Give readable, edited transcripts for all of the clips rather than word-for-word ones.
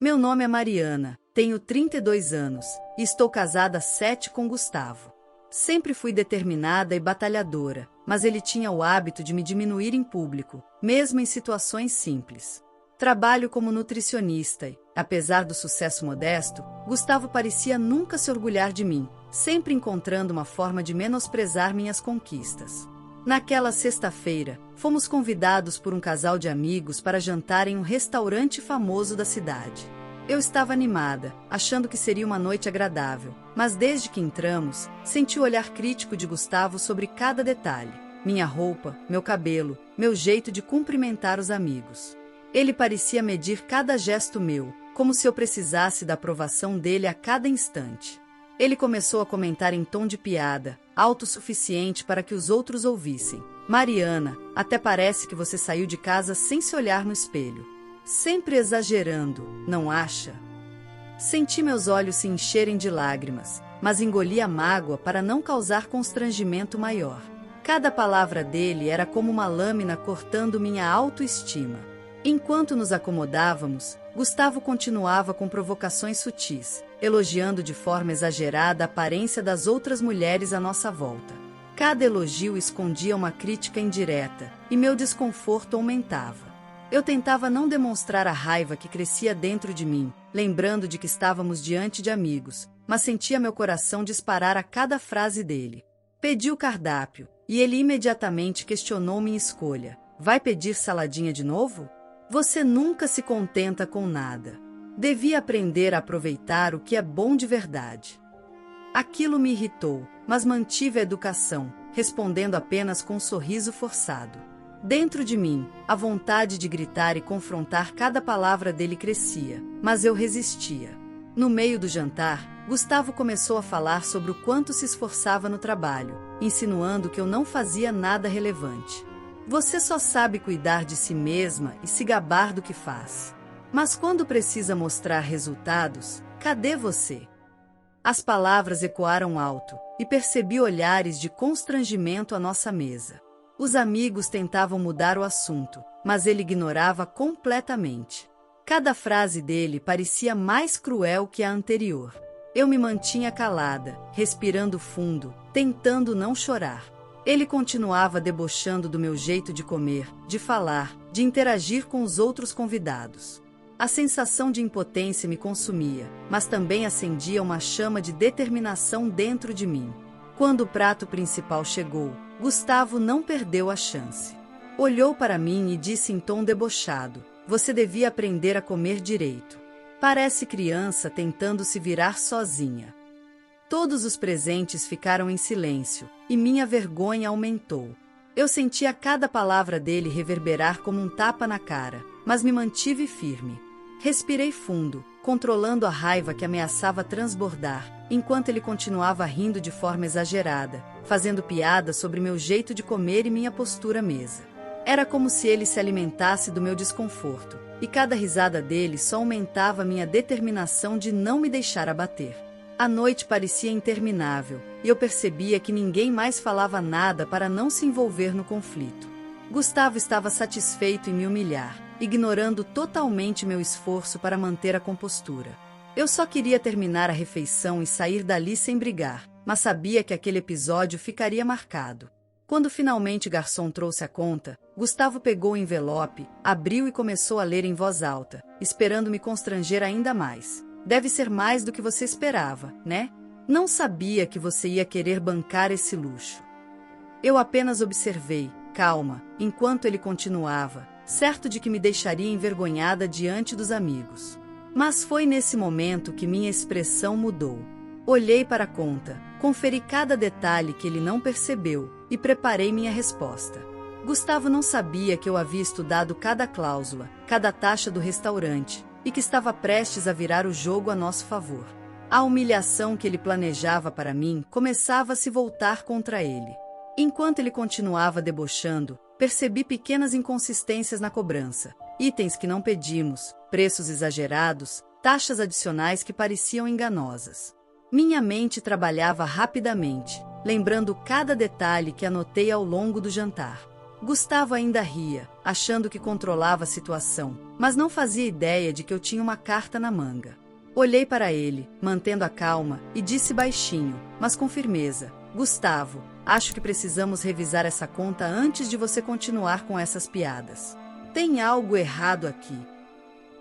Meu nome é Mariana, tenho 32 anos e estou casada há 7 com Gustavo. Sempre fui determinada e batalhadora, mas ele tinha o hábito de me diminuir em público, mesmo em situações simples. Trabalho como nutricionista e, apesar do sucesso modesto, Gustavo parecia nunca se orgulhar de mim, sempre encontrando uma forma de menosprezar minhas conquistas. Naquela sexta-feira, fomos convidados por um casal de amigos para jantar em um restaurante famoso da cidade. Eu estava animada, achando que seria uma noite agradável, mas desde que entramos, senti o olhar crítico de Gustavo sobre cada detalhe: minha roupa, meu cabelo, meu jeito de cumprimentar os amigos. Ele parecia medir cada gesto meu, como se eu precisasse da aprovação dele a cada instante. Ele começou a comentar em tom de piada, alto o suficiente para que os outros ouvissem: Mariana, até parece que você saiu de casa sem se olhar no espelho. Sempre exagerando, não acha? Senti meus olhos se encherem de lágrimas, mas engoli a mágoa para não causar constrangimento maior. Cada palavra dele era como uma lâmina cortando minha autoestima. Enquanto nos acomodávamos, Gustavo continuava com provocações sutis, elogiando de forma exagerada a aparência das outras mulheres à nossa volta. Cada elogio escondia uma crítica indireta, e meu desconforto aumentava. Eu tentava não demonstrar a raiva que crescia dentro de mim, lembrando de que estávamos diante de amigos, mas sentia meu coração disparar a cada frase dele. Pedi o cardápio, e ele imediatamente questionou minha escolha. Vai pedir saladinha de novo? Você nunca se contenta com nada. Devia aprender a aproveitar o que é bom de verdade. Aquilo me irritou, mas mantive a educação, respondendo apenas com um sorriso forçado. Dentro de mim, a vontade de gritar e confrontar cada palavra dele crescia, mas eu resistia. No meio do jantar, Gustavo começou a falar sobre o quanto se esforçava no trabalho, insinuando que eu não fazia nada relevante. Você só sabe cuidar de si mesma e se gabar do que faz. Mas quando precisa mostrar resultados, cadê você? As palavras ecoaram alto, e percebi olhares de constrangimento à nossa mesa. Os amigos tentavam mudar o assunto, mas ele ignorava completamente. Cada frase dele parecia mais cruel que a anterior. Eu me mantinha calada, respirando fundo, tentando não chorar. Ele continuava debochando do meu jeito de comer, de falar, de interagir com os outros convidados. A sensação de impotência me consumia, mas também acendia uma chama de determinação dentro de mim. Quando o prato principal chegou, Gustavo não perdeu a chance. Olhou para mim e disse em tom debochado: você devia aprender a comer direito. Parece criança tentando se virar sozinha. Todos os presentes ficaram em silêncio, e minha vergonha aumentou. Eu sentia cada palavra dele reverberar como um tapa na cara, mas me mantive firme. Respirei fundo, controlando a raiva que ameaçava transbordar, enquanto ele continuava rindo de forma exagerada, fazendo piadas sobre meu jeito de comer e minha postura à mesa. Era como se ele se alimentasse do meu desconforto, e cada risada dele só aumentava minha determinação de não me deixar abater. A noite parecia interminável, e eu percebia que ninguém mais falava nada para não se envolver no conflito. Gustavo estava satisfeito em me humilhar, ignorando totalmente meu esforço para manter a compostura. Eu só queria terminar a refeição e sair dali sem brigar, mas sabia que aquele episódio ficaria marcado. Quando finalmente o garçom trouxe a conta, Gustavo pegou o envelope, abriu e começou a ler em voz alta, esperando me constranger ainda mais. Deve ser mais do que você esperava, né? Não sabia que você ia querer bancar esse luxo. Eu apenas observei, calma, enquanto ele continuava, certo de que me deixaria envergonhada diante dos amigos. Mas foi nesse momento que minha expressão mudou. Olhei para a conta, conferi cada detalhe que ele não percebeu e preparei minha resposta. Gustavo não sabia que eu havia estudado cada cláusula, cada taxa do restaurante, e que estava prestes a virar o jogo a nosso favor. A humilhação que ele planejava para mim começava a se voltar contra ele. Enquanto ele continuava debochando, percebi pequenas inconsistências na cobrança, itens que não pedimos, preços exagerados, taxas adicionais que pareciam enganosas. Minha mente trabalhava rapidamente, lembrando cada detalhe que anotei ao longo do jantar. Gustavo ainda ria, achando que controlava a situação, mas não fazia ideia de que eu tinha uma carta na manga. Olhei para ele, mantendo a calma, e disse baixinho, mas com firmeza: Gustavo, acho que precisamos revisar essa conta antes de você continuar com essas piadas. Tem algo errado aqui.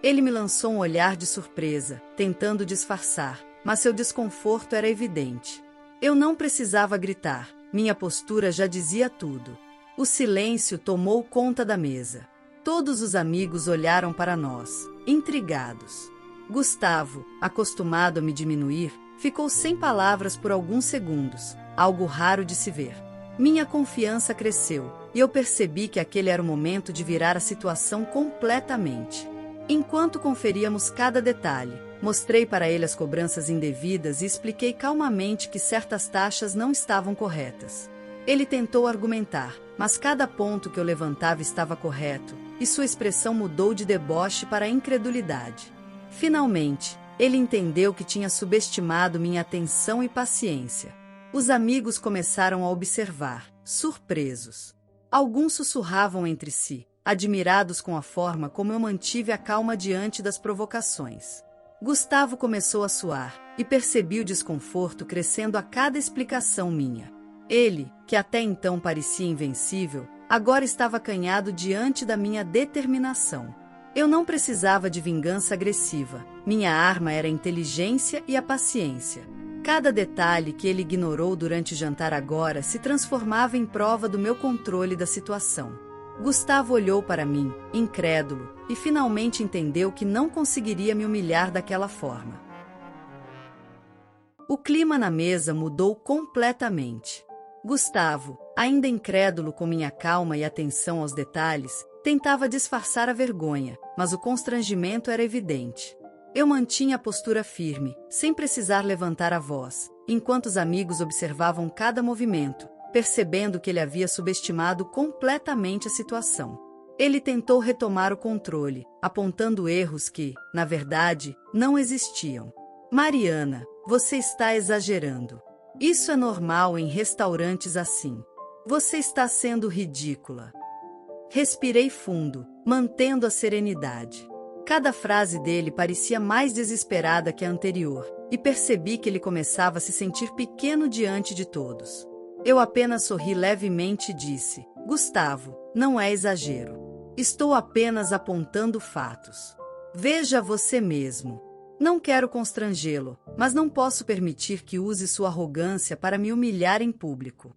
Ele me lançou um olhar de surpresa, tentando disfarçar, mas seu desconforto era evidente. Eu não precisava gritar, minha postura já dizia tudo. O silêncio tomou conta da mesa. Todos os amigos olharam para nós, intrigados. Gustavo, acostumado a me diminuir, ficou sem palavras por alguns segundos, algo raro de se ver. Minha confiança cresceu, e eu percebi que aquele era o momento de virar a situação completamente. Enquanto conferíamos cada detalhe, mostrei para ele as cobranças indevidas e expliquei calmamente que certas taxas não estavam corretas. Ele tentou argumentar, mas cada ponto que eu levantava estava correto, e sua expressão mudou de deboche para incredulidade. Finalmente, ele entendeu que tinha subestimado minha atenção e paciência. Os amigos começaram a observar, surpresos. Alguns sussurravam entre si, admirados com a forma como eu mantive a calma diante das provocações. Gustavo começou a suar, e percebi o desconforto crescendo a cada explicação minha. Ele, que até então parecia invencível, agora estava acanhado diante da minha determinação. Eu não precisava de vingança agressiva, minha arma era a inteligência e a paciência. Cada detalhe que ele ignorou durante o jantar agora se transformava em prova do meu controle da situação. Gustavo olhou para mim, incrédulo, e finalmente entendeu que não conseguiria me humilhar daquela forma. O clima na mesa mudou completamente. Gustavo, ainda incrédulo com minha calma e atenção aos detalhes, tentava disfarçar a vergonha, mas o constrangimento era evidente. Eu mantinha a postura firme, sem precisar levantar a voz, enquanto os amigos observavam cada movimento, percebendo que ele havia subestimado completamente a situação. Ele tentou retomar o controle, apontando erros que, na verdade, não existiam. Mariana, você está exagerando. Isso é normal em restaurantes assim. Você está sendo ridícula. Respirei fundo, mantendo a serenidade. Cada frase dele parecia mais desesperada que a anterior, e percebi que ele começava a se sentir pequeno diante de todos. Eu apenas sorri levemente e disse: Gustavo, não é exagero. Estou apenas apontando fatos. Veja você mesmo. Não quero constrangê-lo, mas não posso permitir que use sua arrogância para me humilhar em público.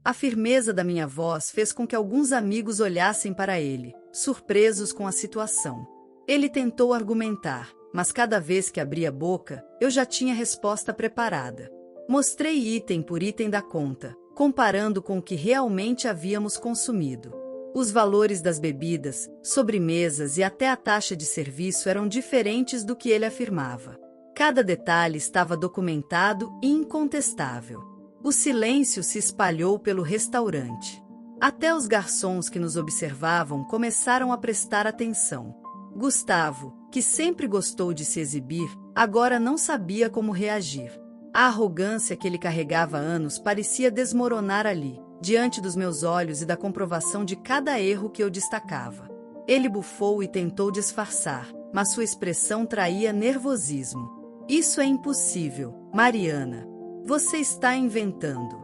A firmeza da minha voz fez com que alguns amigos olhassem para ele, surpresos com a situação. Ele tentou argumentar, mas cada vez que abria a boca, eu já tinha resposta preparada. Mostrei item por item da conta, comparando com o que realmente havíamos consumido. Os valores das bebidas, sobremesas e até a taxa de serviço eram diferentes do que ele afirmava. Cada detalhe estava documentado e incontestável. O silêncio se espalhou pelo restaurante. Até os garçons que nos observavam começaram a prestar atenção. Gustavo, que sempre gostou de se exibir, agora não sabia como reagir. A arrogância que ele carregava há anos parecia desmoronar ali, diante dos meus olhos e da comprovação de cada erro que eu destacava. Ele bufou e tentou disfarçar, mas sua expressão traía nervosismo. Isso é impossível, Mariana. Você está inventando.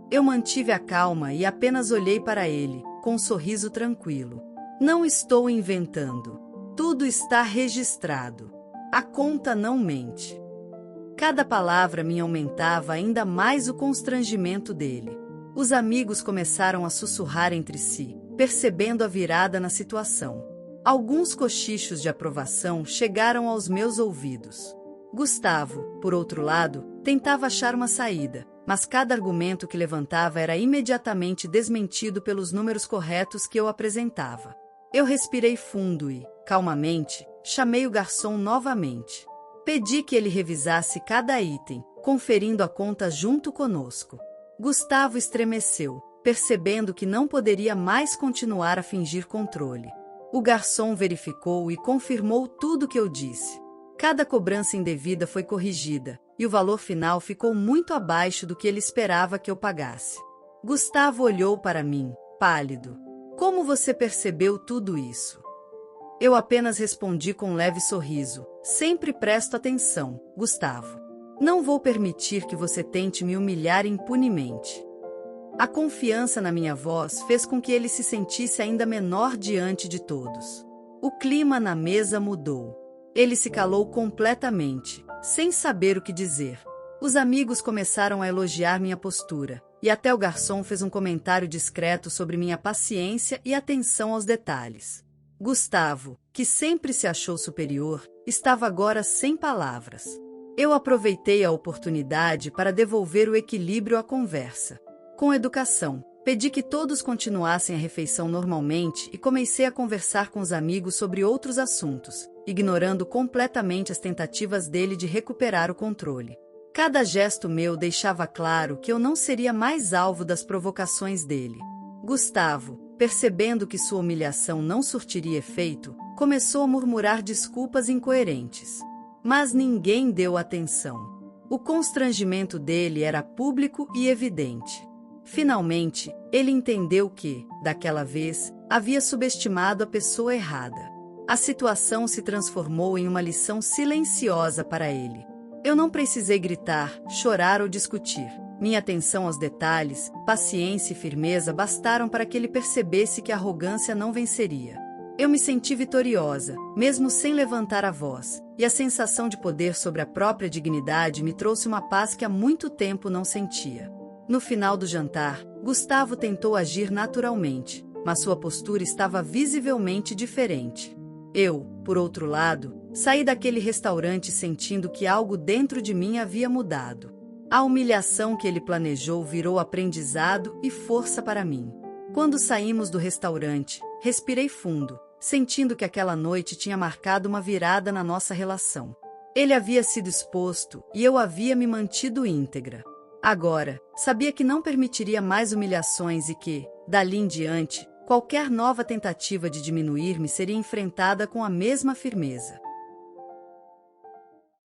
Eu mantive a calma e apenas olhei para ele, com um sorriso tranquilo. Não estou inventando. Tudo está registrado. A conta não mente. Cada palavra me aumentava ainda mais o constrangimento dele. Os amigos começaram a sussurrar entre si, percebendo a virada na situação. Alguns cochichos de aprovação chegaram aos meus ouvidos. Gustavo, por outro lado, tentava achar uma saída, mas cada argumento que levantava era imediatamente desmentido pelos números corretos que eu apresentava. Eu respirei fundo e, calmamente, chamei o garçom novamente. Pedi que ele revisasse cada item, conferindo a conta junto conosco. Gustavo estremeceu, percebendo que não poderia mais continuar a fingir controle. O garçom verificou e confirmou tudo o que eu disse. Cada cobrança indevida foi corrigida, e o valor final ficou muito abaixo do que ele esperava que eu pagasse. Gustavo olhou para mim, pálido. Como você percebeu tudo isso? Eu apenas respondi com um leve sorriso. Sempre presto atenção, Gustavo. Não vou permitir que você tente me humilhar impunemente. A confiança na minha voz fez com que ele se sentisse ainda menor diante de todos. O clima na mesa mudou. Ele se calou completamente, sem saber o que dizer. Os amigos começaram a elogiar minha postura, e até o garçom fez um comentário discreto sobre minha paciência e atenção aos detalhes. Gustavo, que sempre se achou superior, estava agora sem palavras. Eu aproveitei a oportunidade para devolver o equilíbrio à conversa. Com educação, pedi que todos continuassem a refeição normalmente e comecei a conversar com os amigos sobre outros assuntos, ignorando completamente as tentativas dele de recuperar o controle. Cada gesto meu deixava claro que eu não seria mais alvo das provocações dele. Gustavo, percebendo que sua humilhação não surtiria efeito, começou a murmurar desculpas incoerentes. Mas ninguém deu atenção. O constrangimento dele era público e evidente. Finalmente, ele entendeu que, daquela vez, havia subestimado a pessoa errada. A situação se transformou em uma lição silenciosa para ele. Eu não precisei gritar, chorar ou discutir. Minha atenção aos detalhes, paciência e firmeza bastaram para que ele percebesse que a arrogância não venceria. Eu me senti vitoriosa, mesmo sem levantar a voz, e a sensação de poder sobre a própria dignidade me trouxe uma paz que há muito tempo não sentia. No final do jantar, Gustavo tentou agir naturalmente, mas sua postura estava visivelmente diferente. Eu, por outro lado, saí daquele restaurante sentindo que algo dentro de mim havia mudado. A humilhação que ele planejou virou aprendizado e força para mim. Quando saímos do restaurante, respirei fundo, sentindo que aquela noite tinha marcado uma virada na nossa relação. Ele havia sido exposto e eu havia me mantido íntegra. Agora, sabia que não permitiria mais humilhações e que, dali em diante, qualquer nova tentativa de diminuir-me seria enfrentada com a mesma firmeza.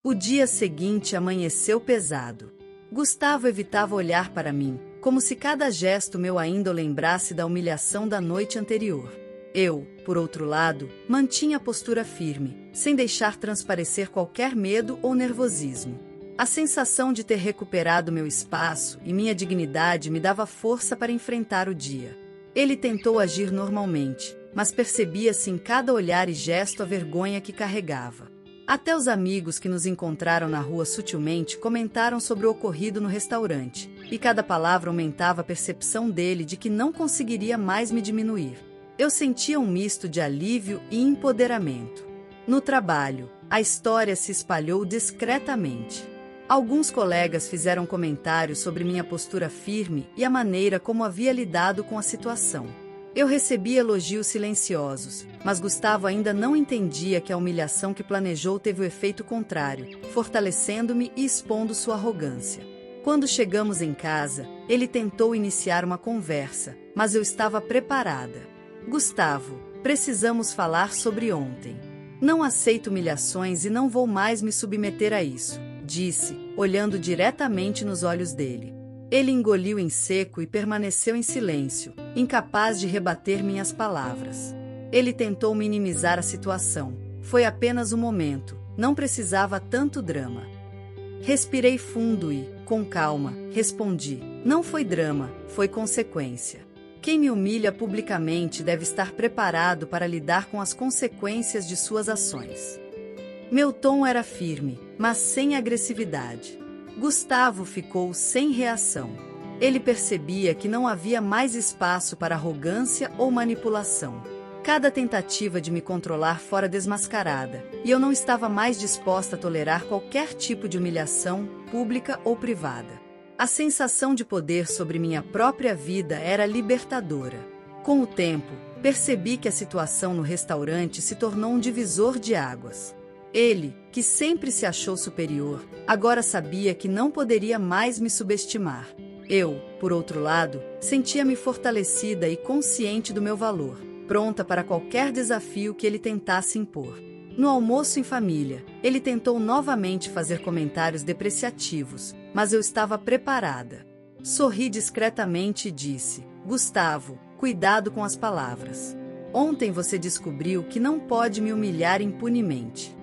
O dia seguinte amanheceu pesado. Gustavo evitava olhar para mim, como se cada gesto meu ainda o lembrasse da humilhação da noite anterior. Eu, por outro lado, mantinha a postura firme, sem deixar transparecer qualquer medo ou nervosismo. A sensação de ter recuperado meu espaço e minha dignidade me dava força para enfrentar o dia. Ele tentou agir normalmente, mas percebia-se em cada olhar e gesto a vergonha que carregava. Até os amigos que nos encontraram na rua sutilmente comentaram sobre o ocorrido no restaurante, e cada palavra aumentava a percepção dele de que não conseguiria mais me diminuir. Eu sentia um misto de alívio e empoderamento. No trabalho, a história se espalhou discretamente. Alguns colegas fizeram comentários sobre minha postura firme e a maneira como havia lidado com a situação. Eu recebi elogios silenciosos, mas Gustavo ainda não entendia que a humilhação que planejou teve o efeito contrário, fortalecendo-me e expondo sua arrogância. Quando chegamos em casa, ele tentou iniciar uma conversa, mas eu estava preparada. Gustavo, precisamos falar sobre ontem. Não aceito humilhações e não vou mais me submeter a isso, disse, olhando diretamente nos olhos dele. Ele engoliu em seco e permaneceu em silêncio, incapaz de rebater minhas palavras. Ele tentou minimizar a situação. Foi apenas um momento, não precisava tanto drama. Respirei fundo e, com calma, respondi: não foi drama, foi consequência. Quem me humilha publicamente deve estar preparado para lidar com as consequências de suas ações. Meu tom era firme, mas sem agressividade. Gustavo ficou sem reação. Ele percebia que não havia mais espaço para arrogância ou manipulação. Cada tentativa de me controlar fora desmascarada, e eu não estava mais disposta a tolerar qualquer tipo de humilhação, pública ou privada. A sensação de poder sobre minha própria vida era libertadora. Com o tempo, percebi que a situação no restaurante se tornou um divisor de águas. Ele, que sempre se achou superior, agora sabia que não poderia mais me subestimar. Eu, por outro lado, sentia-me fortalecida e consciente do meu valor, pronta para qualquer desafio que ele tentasse impor. No almoço em família, ele tentou novamente fazer comentários depreciativos, mas eu estava preparada. Sorri discretamente e disse: Gustavo, Cuidado com as palavras. Ontem você descobriu que não pode me humilhar impunemente.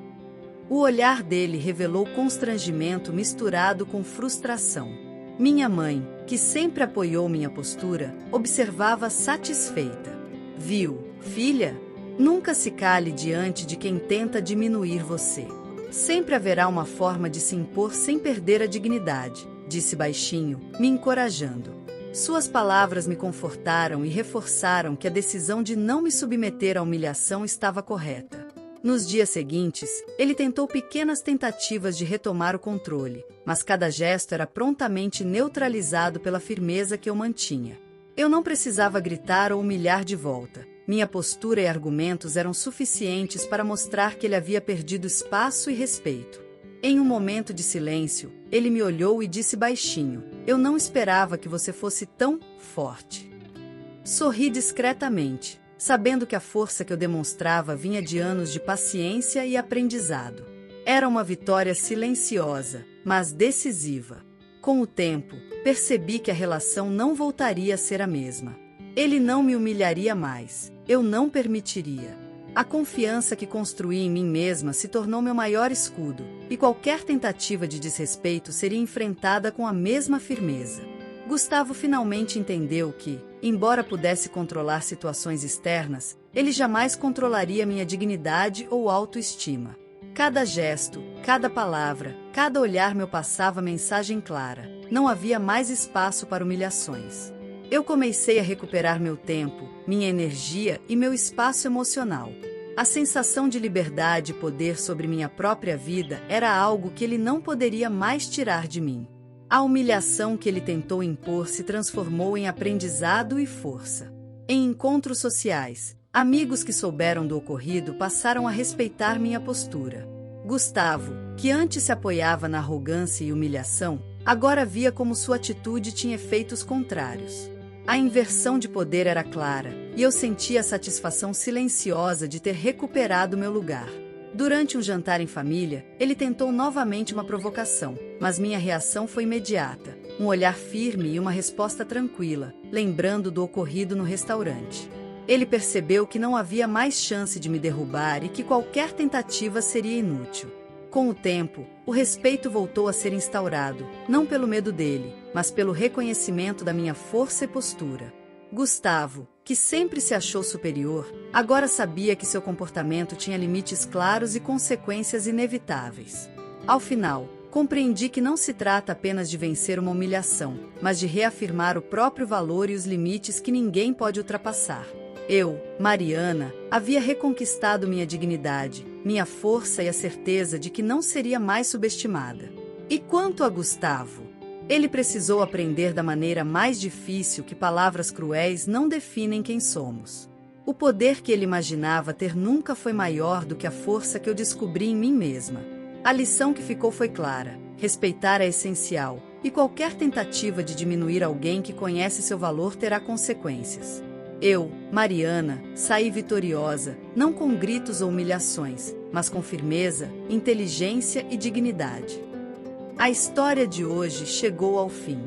O olhar dele revelou constrangimento misturado com frustração. Minha mãe, que sempre apoiou minha postura, observava satisfeita. Viu, filha? Nunca se cale diante de quem tenta diminuir você. Sempre haverá uma forma de se impor sem perder a dignidade, disse baixinho, me encorajando. Suas palavras me confortaram e reforçaram que a decisão de não me submeter à humilhação estava correta. Nos dias seguintes, ele tentou pequenas tentativas de retomar o controle, mas cada gesto era prontamente neutralizado pela firmeza que eu mantinha. Eu não precisava gritar ou humilhar de volta. Minha postura e argumentos eram suficientes para mostrar que ele havia perdido espaço e respeito. Em um momento de silêncio, ele me olhou e disse baixinho: eu não esperava que você fosse tão forte. Sorri discretamente, sabendo que a força que eu demonstrava vinha de anos de paciência e aprendizado. Era uma vitória silenciosa, mas decisiva. Com o tempo, percebi que a relação não voltaria a ser a mesma. Ele não me humilharia mais, eu não permitiria. A confiança que construí em mim mesma se tornou meu maior escudo, e qualquer tentativa de desrespeito seria enfrentada com a mesma firmeza. Gustavo finalmente entendeu que, embora pudesse controlar situações externas, ele jamais controlaria minha dignidade ou autoestima. Cada gesto, cada palavra, cada olhar me passava mensagem clara: não havia mais espaço para humilhações. Eu comecei a recuperar meu tempo, minha energia e meu espaço emocional. A sensação de liberdade e poder sobre minha própria vida era algo que ele não poderia mais tirar de mim. A humilhação que ele tentou impor se transformou em aprendizado e força. Em encontros sociais, amigos que souberam do ocorrido passaram a respeitar minha postura. Gustavo, que antes se apoiava na arrogância e humilhação, agora via como sua atitude tinha efeitos contrários. A inversão de poder era clara, e eu sentia a satisfação silenciosa de ter recuperado meu lugar. Durante um jantar em família, ele tentou novamente uma provocação, mas minha reação foi imediata, um olhar firme e uma resposta tranquila, lembrando do ocorrido no restaurante. Ele percebeu que não havia mais chance de me derrubar e que qualquer tentativa seria inútil. Com o tempo, o respeito voltou a ser instaurado, não pelo medo dele, mas pelo reconhecimento da minha força e postura. Gustavo, que sempre se achou superior, agora sabia que seu comportamento tinha limites claros e consequências inevitáveis. Ao final, compreendi que não se trata apenas de vencer uma humilhação, mas de reafirmar o próprio valor e os limites que ninguém pode ultrapassar. Eu, Mariana, havia reconquistado minha dignidade, minha força e a certeza de que não seria mais subestimada. E quanto a Gustavo? Ele precisou aprender da maneira mais difícil que palavras cruéis não definem quem somos. O poder que ele imaginava ter nunca foi maior do que a força que eu descobri em mim mesma. A lição que ficou foi clara: respeitar é essencial, e qualquer tentativa de diminuir alguém que conhece seu valor terá consequências. Eu, Mariana, saí vitoriosa, não com gritos ou humilhações, mas com firmeza, inteligência e dignidade. A história de hoje chegou ao fim.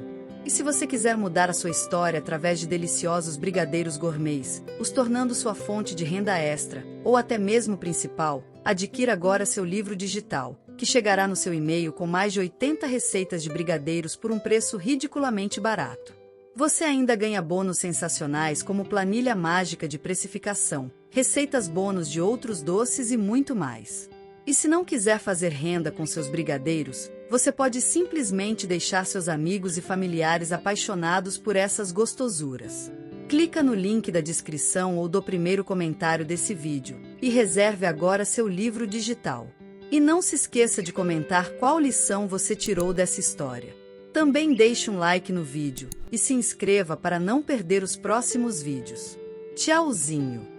E se você quiser mudar a sua história através de deliciosos brigadeiros gourmets, os tornando sua fonte de renda extra, ou até mesmo principal, adquira agora seu livro digital, que chegará no seu e-mail com mais de 80 receitas de brigadeiros por um preço ridiculamente barato. Você ainda ganha bônus sensacionais como planilha mágica de precificação, receitas bônus de outros doces e muito mais. E se não quiser fazer renda com seus brigadeiros, você pode simplesmente deixar seus amigos e familiares apaixonados por essas gostosuras. Clica no link da descrição ou do primeiro comentário desse vídeo e reserve agora seu livro digital. E não se esqueça de comentar qual lição você tirou dessa história. Também deixe um like no vídeo e se inscreva para não perder os próximos vídeos. Tchauzinho!